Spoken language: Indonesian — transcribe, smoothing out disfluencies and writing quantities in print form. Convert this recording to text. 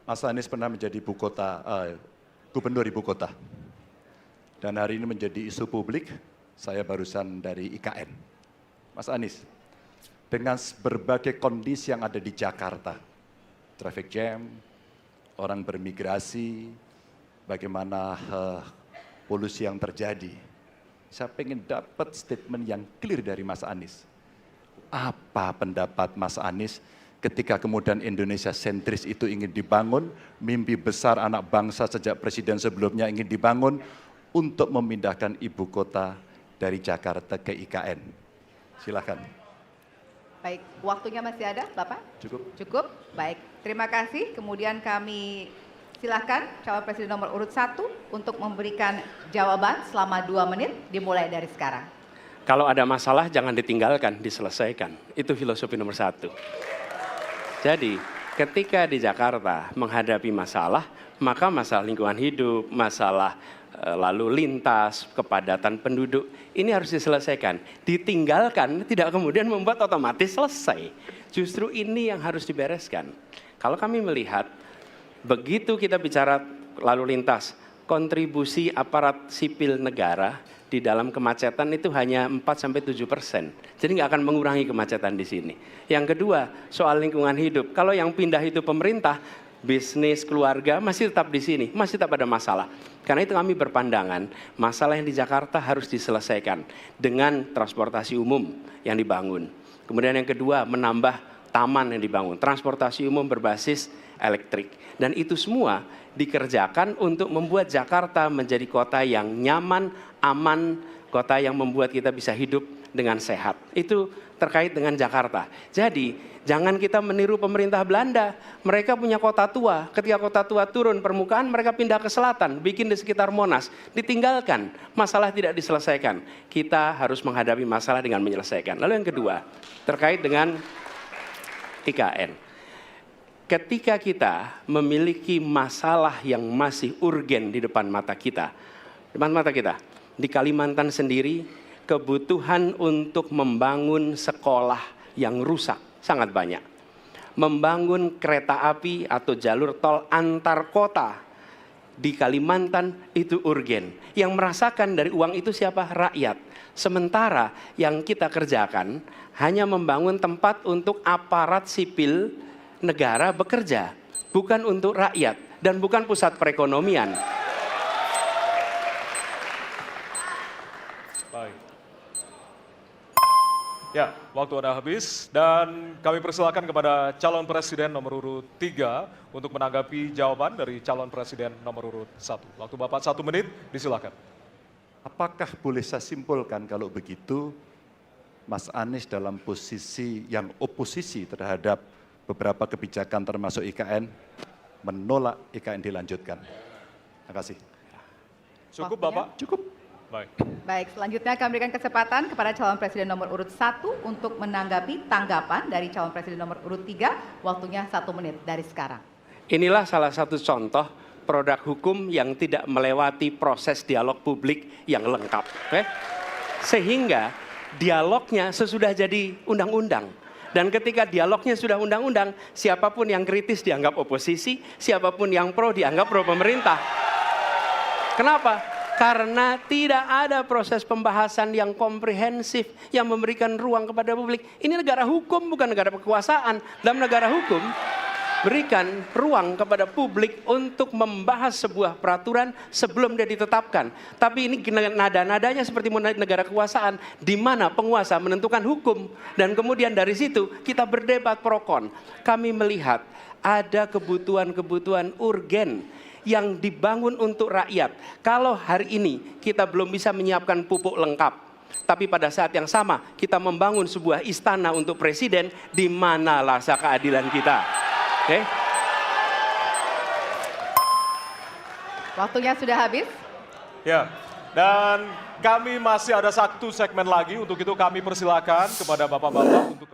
Mas Anies pernah menjadi gubernur ibu kota. Dan hari ini menjadi isu publik, saya barusan dari IKN. Mas Anies, dengan berbagai kondisi yang ada di Jakarta, traffic jam, orang bermigrasi, bagaimana polusi yang terjadi, saya ingin dapat statement yang clear dari Mas Anies. Apa pendapat Mas Anies ketika kemudian Indonesia sentris itu ingin dibangun, mimpi besar anak bangsa sejak presiden sebelumnya ingin dibangun untuk memindahkan ibu kota dari Jakarta ke IKN. Silakan. Baik, waktunya masih ada, Bapak? Cukup. Cukup, baik. Terima kasih. Kemudian kami silakan calon presiden nomor urut 1 untuk memberikan jawaban selama 2 menit, dimulai dari sekarang. Kalau ada masalah jangan ditinggalkan, diselesaikan. Itu filosofi nomor 1. Jadi ketika di Jakarta menghadapi masalah, maka masalah lingkungan hidup, masalah lalu lintas, kepadatan penduduk, ini harus diselesaikan. Ditinggalkan tidak kemudian membuat otomatis selesai. Justru ini yang harus dibereskan. Kalau kami melihat, begitu kita bicara lalu lintas, kontribusi aparat sipil negara di dalam kemacetan itu hanya 4-7%. Jadi nggak akan mengurangi kemacetan di sini. Yang kedua, soal lingkungan hidup. Kalau yang pindah itu pemerintah, bisnis, keluarga masih tetap di sini, masih tetap ada masalah. Karena itu kami berpandangan, masalah yang di Jakarta harus diselesaikan dengan transportasi umum yang dibangun. Kemudian yang kedua, menambah taman yang dibangun, transportasi umum berbasis elektrik. Dan itu semua dikerjakan untuk membuat Jakarta menjadi kota yang nyaman, aman, kota yang membuat kita bisa hidup dengan sehat. Itu terkait dengan Jakarta. Jadi jangan kita meniru pemerintah Belanda. Mereka punya kota tua. Ketika kota tua turun permukaan, mereka pindah ke selatan, bikin di sekitar Monas. Ditinggalkan, masalah tidak diselesaikan. Kita harus menghadapi masalah dengan menyelesaikan. Lalu yang kedua, terkait dengan IKN. Ketika kita memiliki masalah yang masih urgen di depan mata kita, di Kalimantan sendiri, kebutuhan untuk membangun sekolah yang rusak sangat banyak. Membangun kereta api atau jalur tol antar kota di Kalimantan itu urgen. Yang merasakan dari uang itu siapa? Rakyat. Sementara yang kita kerjakan hanya membangun tempat untuk aparat sipil negara bekerja, bukan untuk rakyat dan bukan pusat perekonomian. Baik. Ya, waktu Anda habis dan kami persilakan kepada calon presiden nomor urut 3 untuk menanggapi jawaban dari calon presiden nomor urut 1. Waktu Bapak 1 menit, disilakan. Apakah boleh saya simpulkan kalau begitu Mas Anies dalam posisi yang oposisi terhadap beberapa kebijakan termasuk IKN, menolak IKN dilanjutkan. Terima kasih. Cukup Waktunya? Bapak? Cukup. Baik. Baik, selanjutnya kami berikan kesempatan kepada calon presiden nomor urut 1 untuk menanggapi tanggapan dari calon presiden nomor urut 3, waktunya 1 menit dari sekarang. Inilah salah satu contoh produk hukum yang tidak melewati proses dialog publik yang lengkap. Sehingga dialognya sesudah jadi undang-undang. Dan ketika dialognya sudah undang-undang, siapapun yang kritis dianggap oposisi, siapapun yang pro dianggap pro pemerintah. Kenapa? Karena tidak ada proses pembahasan yang komprehensif yang memberikan ruang kepada publik. Ini negara hukum, bukan negara kekuasaan. Dalam negara hukum, berikan ruang kepada publik untuk membahas sebuah peraturan sebelum dia ditetapkan. Tapi ini nada-nadanya seperti negara kekuasaan, di mana penguasa menentukan hukum. Dan kemudian dari situ kita berdebat pro kon. Kami melihat ada kebutuhan-kebutuhan urgen yang dibangun untuk rakyat. Kalau hari ini kita belum bisa menyiapkan pupuk lengkap, tapi pada saat yang sama kita membangun sebuah istana untuk presiden, di mana rasa keadilan kita? Oke. Waktunya sudah habis. Ya, dan kami masih ada 1 segmen lagi. Untuk itu kami persilakan kepada Bapak-Bapak untuk